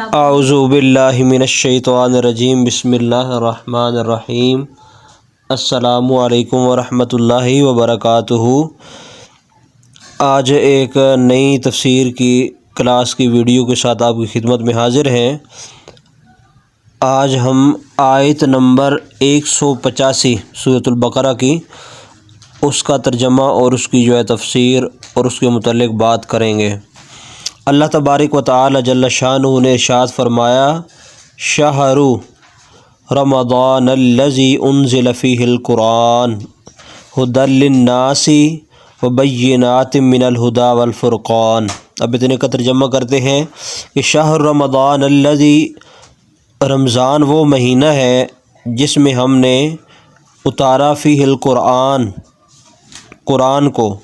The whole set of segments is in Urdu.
اعوذ باللہ من الشیطان الرجیم بسم اللہ الرحمن الرحیم السلام علیکم ورحمۃ اللہ وبرکاتہ۔ آج ایک نئی تفسیر کی کلاس کی ویڈیو کے ساتھ آپ کی خدمت میں حاضر ہیں۔ آج ہم آیت نمبر 185 سورۃ البقرہ کی اس کا ترجمہ اور اس کی تفسیر اور اس کے متعلق بات کریں گے۔ اللہ تبارک و تعالی جل شانہ نے ارشاد فرمایا، شہر رمضان الذی انزل فیہ القرآن ھدی للناس وبینات من الھدی والفرقان۔ اب اتنے کا ترجمہ کرتے ہیں کہ شہر رمضان الذی، رمضان وہ مہینہ ہے جس میں ہم نے اتارا فیہ القرآن، قرآن کو،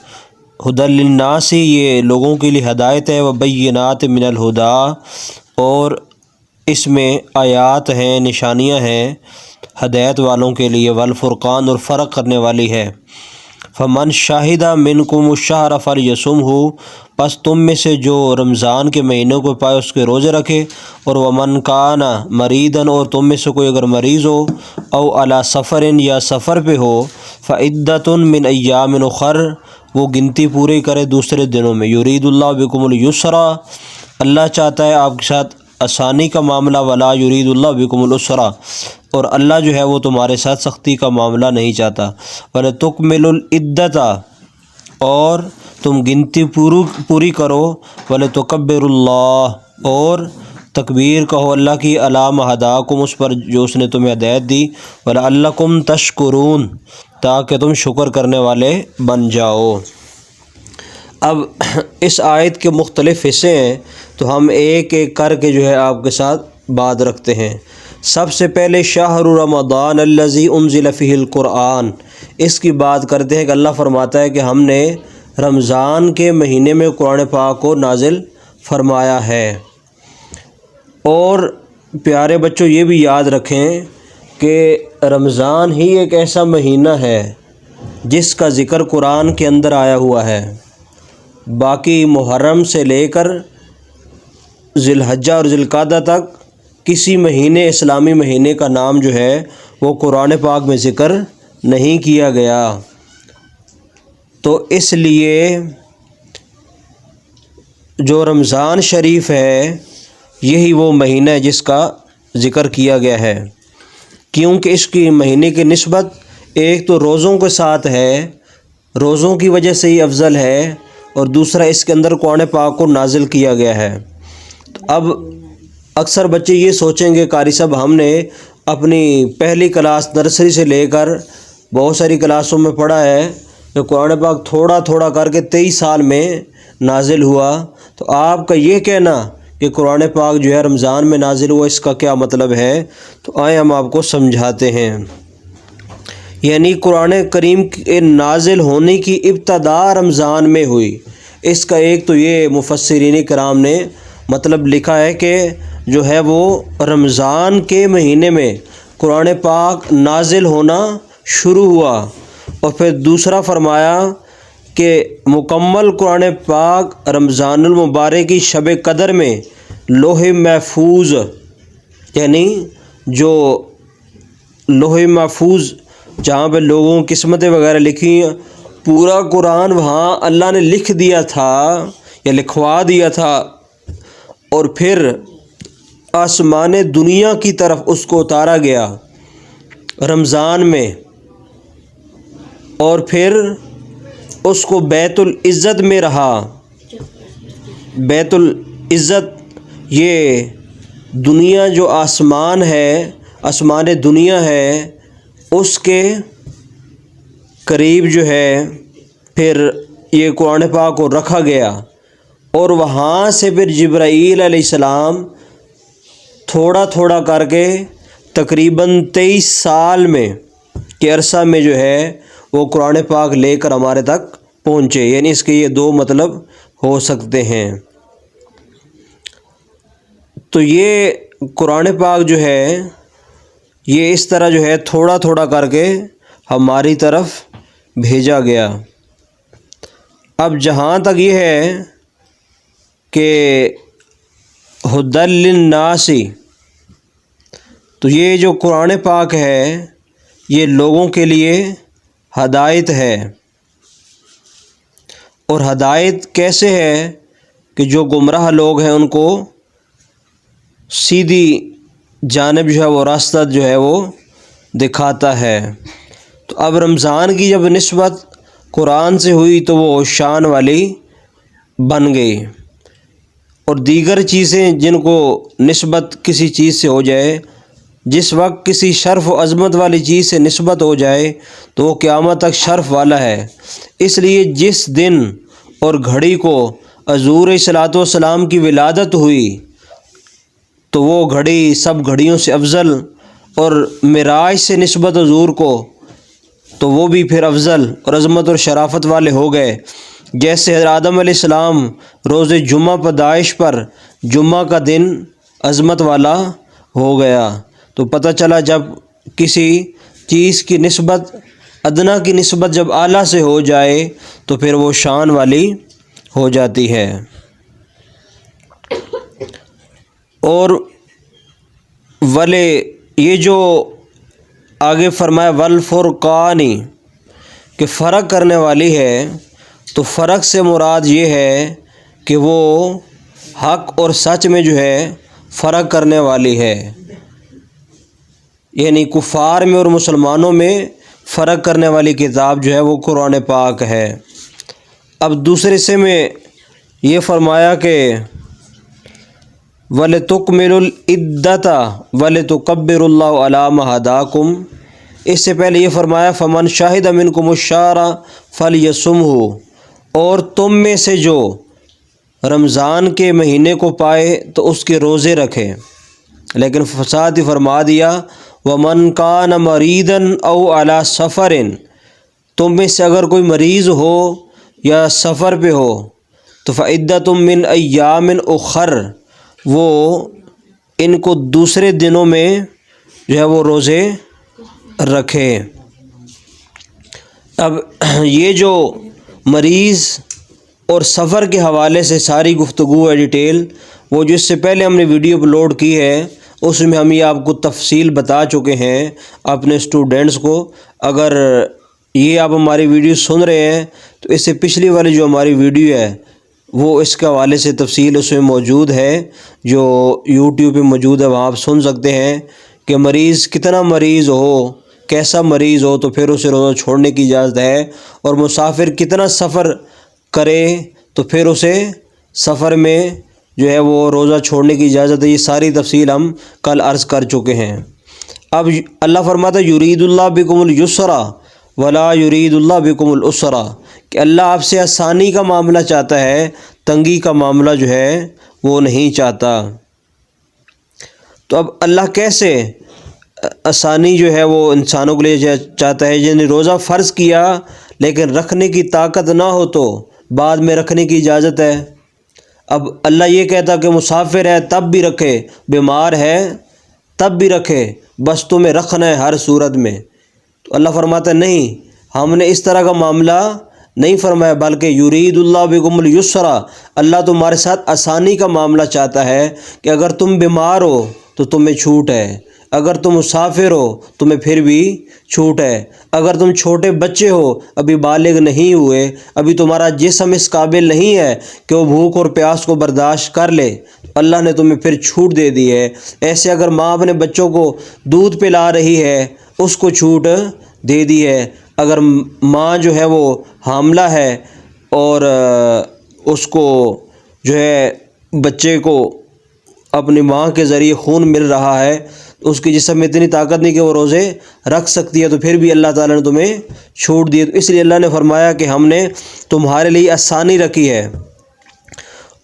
ھدی للناس، یہ لوگوں کے لیے ہدایت ہے، وبینات من الھدی، اور اس میں آیات ہیں، نشانیاں ہیں ہدایت والوں کے لیے، والفرقان، اور فرق کرنے والی ہے۔ فمن شاہد منکم الشہر فلیصمہ، پس تم میں سے جو رمضان کے مہینوں کو پائے اس کے روزے رکھے، اور ومن کان مریضا، اور تم میں سے کوئی اگر مریض ہو، او علی سفر، یا سفر پہ ہو، فعدۃ من ایام اخر، وہ گنتی پوری کرے دوسرے دنوں میں۔ یرید اللہ بکم الیسر، اللہ چاہتا ہے آپ کے ساتھ آسانی کا معاملہ، ولا یرید اللہ بکم العسر، اور اللہ جو ہے وہ تمہارے ساتھ سختی کا معاملہ نہیں چاہتا۔ ولتکملوا العدۃ، اور تم گنتی پوری کرو، ولتکبروا اللہ، اور تکبیر کہو اللہ کی، علی ما ھداکم، اس پر جو اس نے تمہیں ہدایت دی، ولعلکم تشکرون، تاکہ تم شکر کرنے والے بن جاؤ۔ اب اس آیت کے مختلف حصے ہیں، تو ہم ایک ایک کر کے آپ کے ساتھ بات رکھتے ہیں۔ سب سے پہلے شہر رمضان الذی انزل فیہ القرآن، اس کی بات کرتے ہیں کہ اللہ فرماتا ہے کہ ہم نے رمضان کے مہینے میں قرآن پاک کو نازل فرمایا ہے۔ اور پیارے بچوں یہ بھی یاد رکھیں کہ رمضان ہی ایک ایسا مہینہ ہے جس کا ذکر قرآن کے اندر آیا ہوا ہے۔ باقی محرم سے لے کر ذی الحجہ اور ذی القعدہ تک کسی مہینے، اسلامی مہینے کا نام وہ قرآن پاک میں ذکر نہیں کیا گیا۔ تو اس لیے جو رمضان شریف ہے یہی وہ مہینہ ہے جس کا ذکر کیا گیا ہے، کیونکہ اس کی مہینے کی نسبت ایک تو روزوں کے ساتھ ہے، روزوں کی وجہ سے ہی افضل ہے، اور دوسرا اس کے اندر قرآن پاک کو نازل کیا گیا ہے۔ اب اکثر بچے یہ سوچیں گے قاری صاحب ہم نے اپنی پہلی کلاس نرسری سے لے کر بہت ساری کلاسوں میں پڑھا ہے کہ قرآن پاک تھوڑا تھوڑا کر کے 23 سال میں نازل ہوا، تو آپ کا یہ کہنا کہ قرآن پاک رمضان میں نازل ہوا، اس کا کیا مطلب ہے؟ تو آئیں ہم آپ کو سمجھاتے ہیں۔ یعنی قرآن کریم کے نازل ہونے کی ابتدا رمضان میں ہوئی۔ اس کا ایک تو یہ مفسرین کرام نے مطلب لکھا ہے کہ وہ رمضان کے مہینے میں قرآن پاک نازل ہونا شروع ہوا، اور پھر دوسرا فرمایا کہ مکمل قرآن پاک رمضان المبارک کی شب قدر میں لوح محفوظ، یعنی جو لوح محفوظ جہاں پہ لوگوں کی قسمتیں وغیرہ لکھی ہیں، پورا قرآن وہاں اللہ نے لکھ دیا تھا یا لکھوا دیا تھا، اور پھر آسمان دنیا کی طرف اس کو اتارا گیا رمضان میں، اور پھر اس کو بیت العزت میں رہا۔ بیت العزت یہ دنیا جو آسمان ہے، آسمان دنیا ہے، اس کے قریب پھر یہ قرآن پاک کو رکھا گیا، اور وہاں سے پھر جبرائیل علیہ السلام تھوڑا تھوڑا کر کے تقریباً 23 سال میں کے عرصہ میں وہ قرآن پاک لے کر ہمارے تک پہنچے۔ یعنی اس کے یہ دو مطلب ہو سکتے ہیں۔ تو یہ قرآن پاک یہ اس طرح تھوڑا تھوڑا کر کے ہماری طرف بھیجا گیا۔ اب جہاں تک یہ ہے کہ ھدی للناس، تو یہ جو قرآن پاک ہے یہ لوگوں کے لیے ہدایت ہے۔ اور ہدایت کیسے ہے کہ جو گمراہ لوگ ہیں ان کو سیدھی جانب جو ہے وہ راستہ جو ہے وہ دکھاتا ہے۔ تو اب رمضان کی جب نسبت قرآن سے ہوئی تو وہ شان والی بن گئی، اور دیگر چیزیں جن کو نسبت کسی چیز سے ہو جائے، جس وقت کسی شرف و عظمت والی چیز سے نسبت ہو جائے تو وہ قیامت تک شرف والا ہے۔ اس لیے جس دن اور گھڑی کو حضور صلوٰۃ والسلام کی ولادت ہوئی تو وہ گھڑی سب گھڑیوں سے افضل، اور معراج سے نسبت حضور کو تو وہ بھی پھر افضل اور عظمت اور شرافت والے ہو گئے۔ جیسے حضرت آدم علیہ السلام روز جمعہ پیدائش پر جمعہ کا دن عظمت والا ہو گیا، تو پتہ چلا جب کسی چیز کی نسبت ادنا کی نسبت جب اعلیٰ سے ہو جائے تو پھر وہ شان والی ہو جاتی ہے۔ اور یہ جو آگے فرمایا والفرقان کہ فرق کرنے والی ہے، تو فرق سے مراد یہ ہے کہ وہ حق اور سچ میں جو ہے فرق کرنے والی ہے، یعنی کفار میں اور مسلمانوں میں فرق کرنے والی کتاب جو ہے وہ قرآن پاک ہے۔ اب دوسرے حصے میں یہ فرمایا کہ وَلِتُكْمِلُوا الْعِدَّةَ وَلِتُكَبِّرُوا اللَّهَ عَلَىٰ مَا هَدَاكُمْ۔ اس سے پہلے یہ فرمایا فَمَنْ شَهِدَ مِنْكُمُ الشَّهْرَ فَلْيَصُمْهُ، اور تم میں سے جو رمضان کے مہینے کو پائے تو اس کے روزے رکھے، لیکن ساتھ ہی فرما دیا وَمَنْ كَانَ مَرِيضًا أَوْ عَلَىٰ سَفَرٍ، تم میں سے اگر کوئی مریض ہو یا سفر پہ ہو تو فَعِدَّةٌ مِّنْ أَيَّامٍ أُخَرَ، وہ ان کو دوسرے دنوں میں جو ہے وہ روزے رکھے۔ اب یہ جو مریض اور سفر کے حوالے سے ساری گفتگو ہے ڈیٹیل، وہ جو اس سے پہلے ہم نے ویڈیو اپلوڈ کی ہے اس میں ہم یہ آپ کو تفصیل بتا چکے ہیں اپنے اسٹوڈنٹس کو۔ اگر یہ آپ ہماری ویڈیو سن رہے ہیں تو اس سے پچھلی والی جو ہماری ویڈیو ہے وہ اس کے حوالے سے تفصیل اس میں موجود ہے، جو یوٹیوب پہ موجود ہے، وہاں آپ سن سکتے ہیں کہ مریض کتنا مریض ہو، کیسا مریض ہو تو پھر اسے روزہ چھوڑنے کی اجازت ہے، اور مسافر کتنا سفر کرے تو پھر اسے سفر میں جو ہے وہ روزہ چھوڑنے کی اجازت ہے۔ یہ ساری تفصیل ہم کل عرض کر چکے ہیں۔ اب اللہ فرماتا ہے یرید اللہ بکم اليسر ولا یرید اللہ بکم العسر، کہ اللہ آپ سے آسانی کا معاملہ چاہتا ہے، تنگی کا معاملہ جو ہے وہ نہیں چاہتا۔ تو اب اللہ کیسے آسانی جو ہے وہ انسانوں کے لیے چاہتا ہے؟ جنہیں روزہ فرض کیا لیکن رکھنے کی طاقت نہ ہو تو بعد میں رکھنے کی اجازت ہے۔ اب اللہ یہ کہتا کہ مسافر ہے تب بھی رکھے، بیمار ہے تب بھی رکھے، بس تمہیں رکھنا ہے ہر صورت میں۔ تو اللہ فرماتا ہے نہیں، ہم نے اس طرح کا معاملہ نہیں فرمایا، بلکہ یرید اللہ بکم اليسر، اللہ تمہارے ساتھ آسانی کا معاملہ چاہتا ہے کہ اگر تم بیمار ہو تو تمہیں چھوٹ ہے، اگر تم مسافر ہو تمہیں پھر بھی چھوٹ ہے، اگر تم چھوٹے بچے ہو ابھی بالغ نہیں ہوئے، ابھی تمہارا جسم اس قابل نہیں ہے کہ وہ بھوک اور پیاس کو برداشت کر لے، اللہ نے تمہیں پھر چھوٹ دے دی ہے۔ ایسے اگر ماں اپنے بچوں کو دودھ پلا رہی ہے اس کو چھوٹ دے دی ہے، اگر ماں جو ہے وہ حاملہ ہے اور اس کو جو ہے بچے کو اپنی ماں کے ذریعے خون مل رہا ہے، اس کے جسم میں اتنی طاقت نہیں کہ وہ روزے رکھ سکتی ہے، تو پھر بھی اللہ تعالیٰ نے تمہیں چھوٹ دی ہے۔ تو اس لیے اللہ نے فرمایا کہ ہم نے تمہارے لیے آسانی رکھی ہے،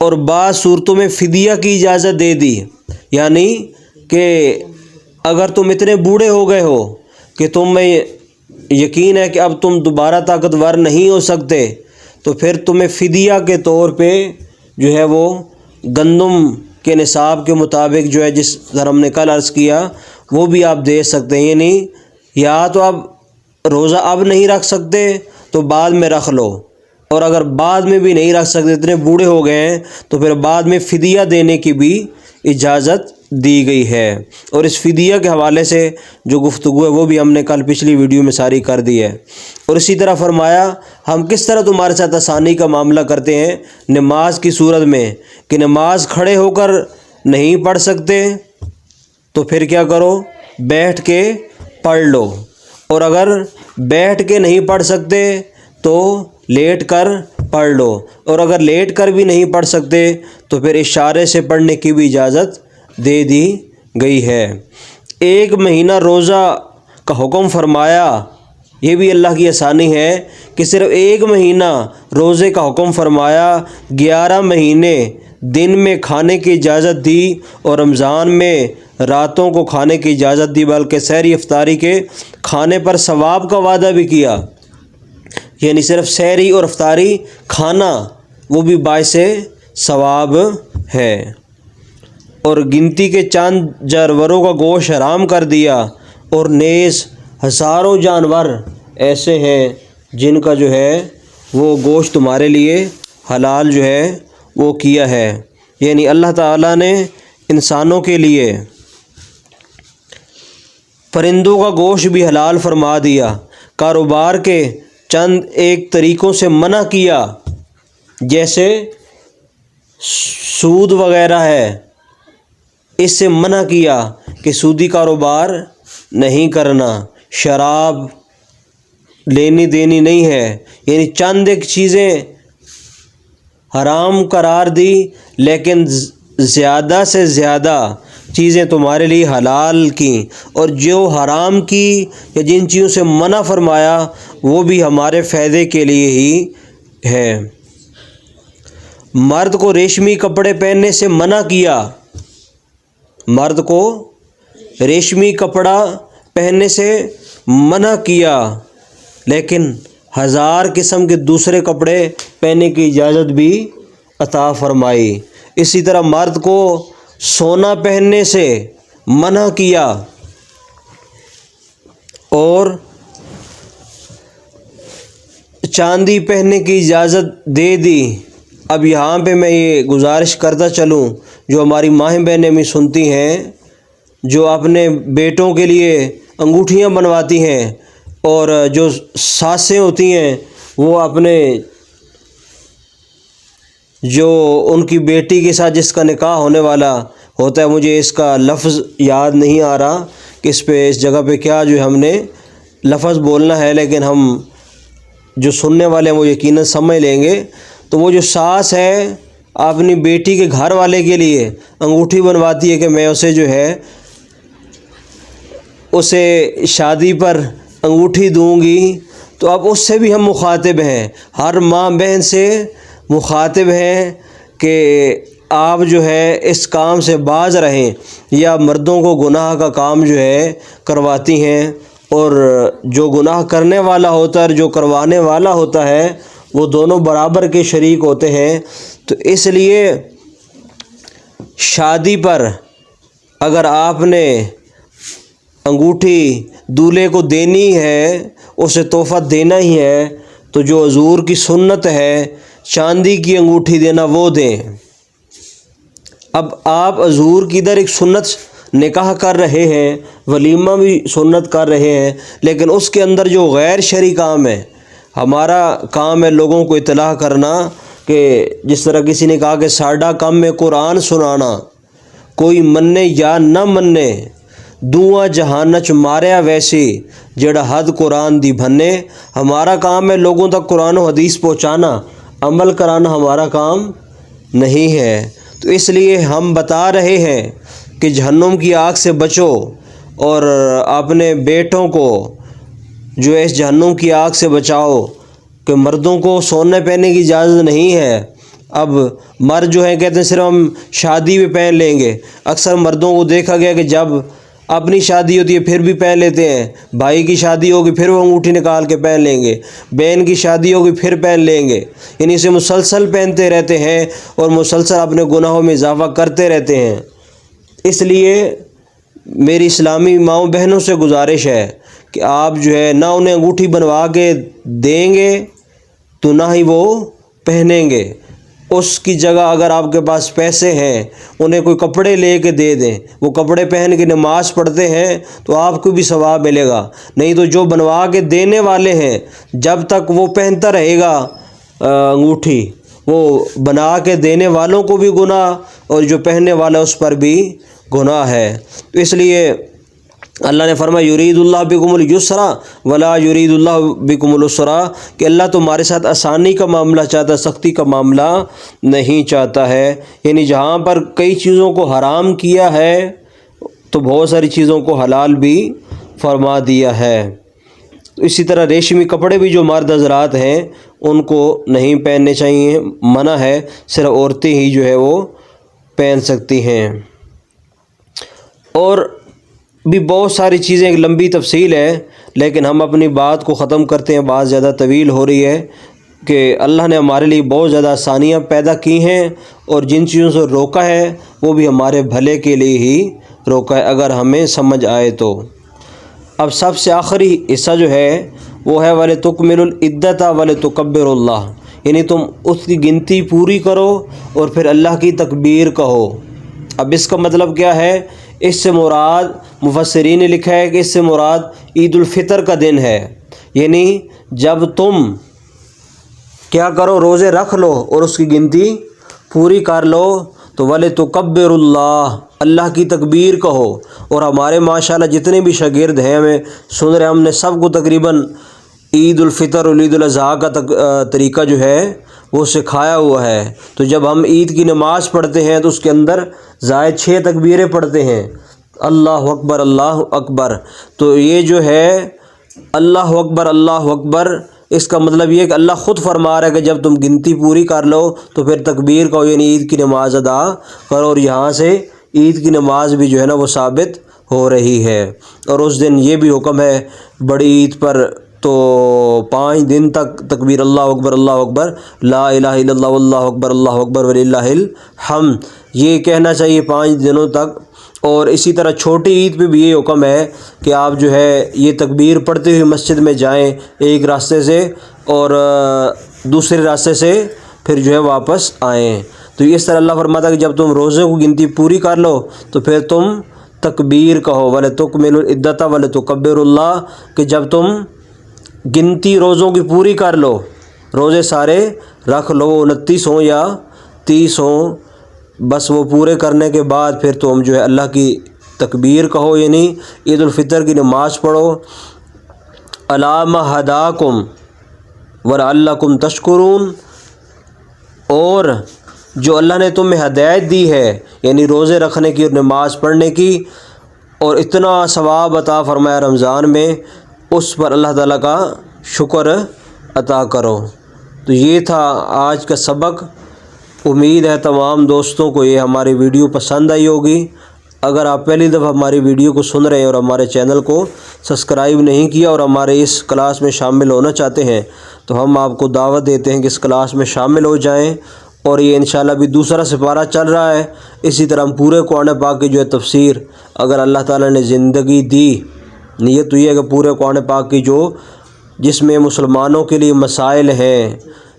اور بعض صورتوں میں فدیہ کی اجازت دے دی، یعنی کہ اگر تم اتنے بوڑھے ہو گئے ہو کہ تم میں یقین ہے کہ اب تم دوبارہ طاقتور نہیں ہو سکتے، تو پھر تمہیں فدیہ کے طور پہ جو ہے وہ گندم کے نصاب کے مطابق جو ہے جس طرح ہم نے کل عرض کیا وہ بھی آپ دے سکتے ہیں، یعنی یا تو آپ روزہ اب نہیں رکھ سکتے تو بعد میں رکھ لو، اور اگر بعد میں بھی نہیں رکھ سکتے اتنے بوڑھے ہو گئے ہیں تو پھر بعد میں فدیہ دینے کی بھی اجازت دی گئی ہے۔ اور اس فدیہ کے حوالے سے جو گفتگو ہے وہ بھی ہم نے کل پچھلی ویڈیو میں ساری کر دی ہے۔ اور اسی طرح فرمایا ہم کس طرح تمہارے ساتھ آسانی کا معاملہ کرتے ہیں نماز کی صورت میں کہ نماز کھڑے ہو کر نہیں پڑھ سکتے تو پھر کیا کرو، بیٹھ کے پڑھ لو، اور اگر بیٹھ کے نہیں پڑھ سکتے تو لیٹ کر پڑھ لو، اور اگر لیٹ کر بھی نہیں پڑھ سکتے تو پھر اشارے سے پڑھنے کی بھی اجازت دے دی گئی ہے۔ 1 مہینہ روزہ کا حکم فرمایا، یہ بھی اللہ کی آسانی ہے کہ صرف 1 مہینہ روزے کا حکم فرمایا، 11 مہینے دن میں کھانے کی اجازت دی اور رمضان میں راتوں کو کھانے کی اجازت دی، بلکہ سحری افطاری کے کھانے پر ثواب کا وعدہ بھی کیا، یعنی صرف سحری اور افطاری کھانا وہ بھی باعث ثواب ہے۔ اور گنتی کے چند جانوروں کا گوشت حرام کر دیا، اور نیز ہزاروں جانور ایسے ہیں جن کا جو ہے وہ گوشت تمہارے لیے حلال جو ہے وہ کیا ہے، یعنی اللہ تعالیٰ نے انسانوں کے لیے پرندوں کا گوشت بھی حلال فرما دیا، کاروبار کے چند ایک طریقوں سے منع کیا، جیسے سود وغیرہ ہے، اس سے منع کیا کہ سودی کاروبار نہیں کرنا، شراب لینی دینی نہیں ہے، یعنی چند ایک چیزیں حرام قرار دی، لیکن زیادہ سے زیادہ چیزیں تمہارے لیے حلال کیں، اور جو حرام کی یا جن چیزوں سے منع فرمایا وہ بھی ہمارے فائدے کے لیے ہی ہے۔ مرد کو ریشمی کپڑے پہننے سے منع کیا، مرد کو ریشمی کپڑا پہننے سے منع کیا، لیکن 1000 قسم کے دوسرے کپڑے پہننے کی اجازت بھی عطا فرمائی۔ اسی طرح مرد کو سونا پہننے سے منع کیا اور چاندی پہننے کی اجازت دے دی۔ اب یہاں پہ میں یہ گزارش کرتا چلوں، جو ہماری ماہیں بہنیں بھی سنتی ہیں، جو اپنے بیٹوں کے لیے انگوٹھیاں بنواتی ہیں، اور جو ساسیں ہوتی ہیں وہ اپنے جو ان کی بیٹی کے ساتھ جس کا نکاح ہونے والا ہوتا ہے، مجھے اس کا لفظ یاد نہیں آ رہا کہ اس جگہ پہ کیا جو ہم نے لفظ بولنا ہے، لیکن ہم جو سننے والے ہیں وہ یقیناً سمجھ لیں گے۔ تو وہ جو ساس ہے اپنی بیٹی کے گھر والے کے لیے انگوٹھی بنواتی ہے کہ میں اسے جو ہے اسے شادی پر انگوٹھی دوں گی، تو اب اس سے بھی ہم مخاطب ہیں، ہر ماں بہن سے مخاطب ہیں کہ آپ جو ہے اس کام سے باز رہیں، یا مردوں کو گناہ کا کام جو ہے کرواتی ہیں، اور جو گناہ کرنے والا ہوتا ہے اور جو کروانے والا ہوتا ہے وہ دونوں برابر کے شریک ہوتے ہیں۔ تو اس لیے شادی پر اگر آپ نے انگوٹھی دولہے کو دینی ہے، اسے تحفہ دینا ہی ہے، تو جو حضور کی سنت ہے چاندی کی انگوٹھی دینا وہ دیں۔ اب آپ حضور کی ادھر ایک سنت نکاح کر رہے ہیں، ولیمہ بھی سنت کر رہے ہیں، لیکن اس کے اندر جو غیر شرعی کام ہے، ہمارا کام ہے لوگوں کو اطلاع کرنا، کہ جس طرح کسی نے کہا کہ ساڈا کام میں قرآن سنانا، کوئی مننے یا نہ مننے، دعا جہان چ ماریا ویسی جڑا حد قرآن دی بھنے۔ ہمارا کام ہے لوگوں تک قرآن و حدیث پہنچانا، عمل کرانا ہمارا کام نہیں ہے۔ تو اس لیے ہم بتا رہے ہیں کہ جہنم کی آگ سے بچو، اور اپنے بیٹوں کو جو ہے اس جہنم کی آگ سے بچاؤ، کہ مردوں کو سونے پہننے کی اجازت نہیں ہے۔ اب مرد جو ہیں کہتے ہیں صرف ہم شادی میں پہن لیں گے، اکثر مردوں کو دیکھا گیا کہ جب اپنی شادی ہوتی ہے پھر بھی پہن لیتے ہیں، بھائی کی شادی ہوگی پھر وہ انگوٹھی نکال کے پہن لیں گے، بہن کی شادی ہوگی پھر پہن لیں گے، یعنی اسے مسلسل پہنتے رہتے ہیں اور مسلسل اپنے گناہوں میں اضافہ کرتے رہتے ہیں۔ اس لیے میری اسلامی ماؤں بہنوں سے گزارش ہے کہ آپ جو ہے نہ انہیں انگوٹھی بنوا کے دیں گے تو نہ ہی وہ پہنیں گے، اس کی جگہ اگر آپ کے پاس پیسے ہیں انہیں کوئی کپڑے لے کے دے دیں، وہ کپڑے پہن کے نماز پڑھتے ہیں تو آپ کو بھی ثواب ملے گا۔ نہیں تو جو بنوا کے دینے والے ہیں جب تک وہ پہنتا رہے گا انگوٹھی، وہ بنا کے دینے والوں کو بھی گناہ اور جو پہننے والا اس پر بھی گناہ ہے۔ تو اس لیے اللہ نے فرمایا یرید اللہ بکم اليسر ولا یرید اللہ بکم العسر، کہ اللہ تمہارے ساتھ آسانی کا معاملہ چاہتا ہے، سختی کا معاملہ نہیں چاہتا ہے۔ یعنی جہاں پر کئی چیزوں کو حرام کیا ہے تو بہت ساری چیزوں کو حلال بھی فرما دیا ہے۔ اسی طرح ریشمی کپڑے بھی جو مرد حضرات ہیں ان کو نہیں پہننے چاہیے، منع ہے، صرف عورتیں ہی جو ہے وہ پہن سکتی ہیں۔ اور بھی بہت ساری چیزیں، ایک لمبی تفصیل ہے لیکن ہم اپنی بات کو ختم کرتے ہیں، بات زیادہ طویل ہو رہی ہے، کہ اللہ نے ہمارے لیے بہت زیادہ آسانیاں پیدا کی ہیں اور جن چیزوں سے روکا ہے وہ بھی ہمارے بھلے کے لیے ہی روکا ہے اگر ہمیں سمجھ آئے تو۔ اب سب سے آخری حصہ جو ہے وہ ہے وَلِتُكْمِلُوا الْعِدَّةَ وَلِتُكَبِّرُوا اللَّهَ، یعنی تم اس کی گنتی پوری کرو اور پھر اللہ کی تکبیر کہو۔ اب اس کا مطلب کیا ہے؟ اس سے مراد مفسرین نے لکھا ہے کہ اس سے مراد عید الفطر کا دن ہے، یعنی جب تم کیا کرو، روزے رکھ لو اور اس کی گنتی پوری کر لو تو وَلِتُكَبِّرُوا اللَّهَ، اللہ کی تکبیر کہو۔ اور ہمارے ماشاءاللہ جتنے بھی شاگرد ہیں ہمیں سن رہے، ہم نے سب کو تقریباً عید الفطر اور عید الاضحیٰ کا طریقہ جو ہے وہ سکھایا ہوا ہے۔ تو جب ہم عید کی نماز پڑھتے ہیں تو اس کے اندر زائد 6 تکبیریں پڑھتے ہیں، اللہ اکبر اللہ اکبر۔ تو یہ جو ہے اللہ اکبر، اس کا مطلب یہ ہے کہ اللہ خود فرما رہا ہے کہ جب تم گنتی پوری کر لو تو پھر تکبیر کہو، یعنی عید کی نماز ادا کرو۔ اور یہاں سے عید کی نماز بھی جو ہے نا وہ ثابت ہو رہی ہے۔ اور اس دن یہ بھی حکم ہے بڑی عید پر تو 5 دن تک تکبیر اللہ اکبر لا الہ الا اللہ اللہ اکبر وللہ الحمد یہ کہنا چاہیے 5 دنوں تک۔ اور اسی طرح چھوٹی عید پہ بھی یہ حکم ہے کہ آپ جو ہے یہ تکبیر پڑھتے ہوئے مسجد میں جائیں ایک راستے سے اور دوسرے راستے سے پھر جو ہے واپس آئیں۔ تو اس طرح اللہ فرماتا ہے کہ جب تم روزے کو گنتی پوری کر لو تو پھر تم تکبیر کہو، وَلِتُكْمِلُوا الْعِدَّةَ وَلِتُكَبِّرُوا اللَّهَ، کہ جب تم گنتی روزوں کی پوری کر لو، روزے سارے رکھ لو، 29 ہوں یا 30 ہوں، بس وہ پورے کرنے کے بعد پھر تم جو ہے اللہ کی تکبیر کہو، یعنی عید الفطر کی نماز پڑھو۔ عَلَىٰ مَا هَدَاكُمْ وَلَعَلَّكُمْ تَشْكُرُونَ، اور جو اللہ نے تمہیں ہدایت دی ہے یعنی روزے رکھنے کی اور نماز پڑھنے کی اور اتنا ثواب عطا فرمایا رمضان میں، اس پر اللہ تعالیٰ کا شکر عطا کرو۔ تو یہ تھا آج کا سبق۔ امید ہے تمام دوستوں کو یہ ہماری ویڈیو پسند آئی ہوگی۔ اگر آپ پہلی دفعہ ہماری ویڈیو کو سن رہے ہیں اور ہمارے چینل کو سبسکرائب نہیں کیا اور ہمارے اس کلاس میں شامل ہونا چاہتے ہیں تو ہم آپ کو دعوت دیتے ہیں کہ اس کلاس میں شامل ہو جائیں۔ اور یہ انشاءاللہ بھی دوسرا سپارہ چل رہا ہے۔ اسی طرح ہم پورے قرآن پاک کی جو ہے تفسیر، اگر اللہ تعالیٰ نے زندگی دی، نیت تو یہ ہے کہ پورے قرآن پاک کی جس میں مسلمانوں کے لیے مسائل ہیں،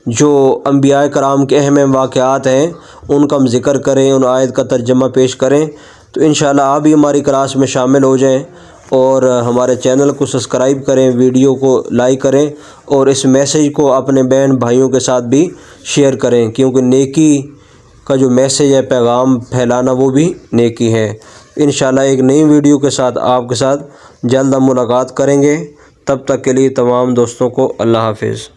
جو انبیاء کرام کے اہم واقعات ہیں، ان کا ہم ذکر کریں، ان آیت کا ترجمہ پیش کریں، تو انشاءاللہ آپ بھی ہماری کلاس میں شامل ہو جائیں اور ہمارے چینل کو سبسکرائب کریں، ویڈیو کو لائک کریں اور اس میسیج کو اپنے بہن بھائیوں کے ساتھ بھی شیئر کریں، کیونکہ نیکی کا جو میسیج ہے، پیغام پھیلانا، وہ بھی نیکی ہے۔ انشاءاللہ ایک نئی ویڈیو کے ساتھ آپ کے ساتھ جلد ہم ملاقات کریں گے۔ تب تک کے لیے تمام دوستوں کو اللہ حافظ۔